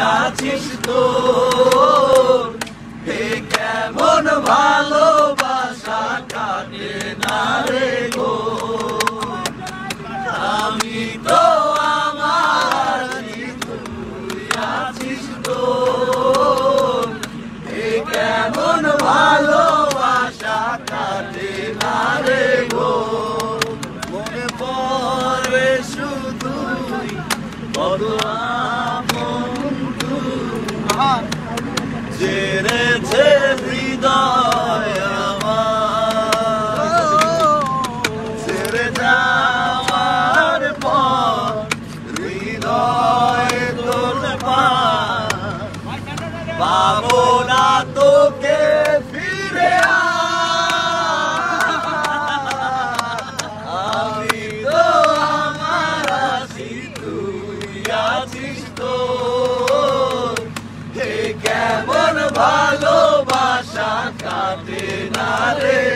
আছিস তো হে কেমন ভালোবাসা কাটে না রে গো আমি তো আমার তুই আছিস তো হে কেমন ভালোবাসা কাটে না রে গো মনে পড়ে শুধুই কত ছেড়েছে হৃদয় আমার ছেড়ে যাওয়ার পর হৃদয় তোর পাবো না তোকে ফিরে আমি তো আমার আছি তুই আছিস তো কেমন ভালোবাসা কাটে না রে